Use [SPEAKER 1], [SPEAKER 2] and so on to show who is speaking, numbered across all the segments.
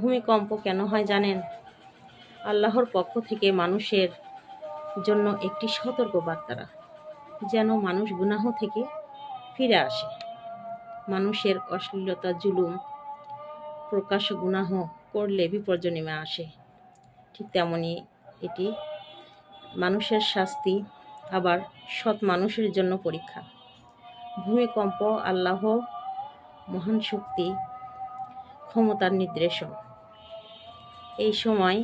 [SPEAKER 1] ভূমিকম্প কেন হয় জানেন? আল্লাহর পক্ষ থেকে মানুষের জন্য একটি সতর্ক বার্তা, যেন মানুষ গুনাহ থেকে ফিরে আসে। মানুষের অশ্লীলতা, জুলুম, প্রকাশ্য গুনাহ করলে বিপর্যয় নেমে আসে। ঠিক তেমনি এটি মানুষের শাস্তি, আবার সৎ মানুষের জন্য পরীক্ষা। ভূমিকম্প আল্লাহ মহান শক্তি, ক্ষমতার নিদর্শন। এই সময়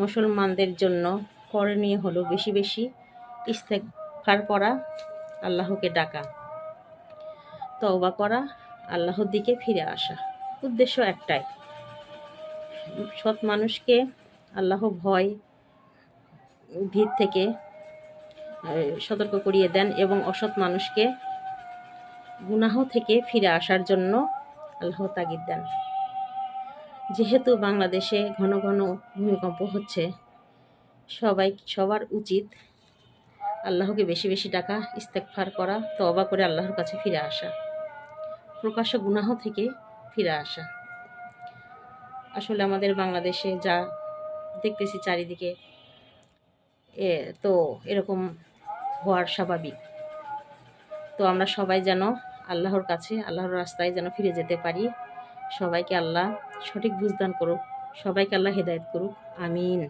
[SPEAKER 1] মুসলমানদের জন্য করণীয় হলো বেশি বেশি ইস্তেগফার করা, আল্লাহকে ডাকা, তওবা করা, আল্লাহর দিকে ফিরে আসা। উদ্দেশ্য একটাই, সৎ মানুষকে আল্লাহ ভয় ভীত থেকে সতর্ক করিয়ে দেন এবং অসৎ মানুষকে গুনাহ থেকে ফিরে আসার জন্য আল্লাহ তাগিদ দেন। যেহেতু বাংলাদেশে ঘন ঘন ভূমিকম্প হচ্ছে, সবার উচিত আল্লাহকে বেশি বেশি ডাকা, ইস্তেগফার করা, তওবা করে আল্লাহর কাছে ফিরে আসা, প্রকাশ্য গুনাহ থেকে ফিরে আসা। আসলে আমাদের বাংলাদেশে যা দেখতেছি চারিদিকে, তো এরকম হওয়ার স্বাভাবিক। তো আমরা সবাই যেন আল্লাহর কাছে, আল্লাহর রাস্তায় যেন ফিরে যেতে পারি। সবাইকে আল্লাহ সঠিক বুঝদান করুক, সবাইকে আল্লাহ হেদায়েত করুক। আমিন।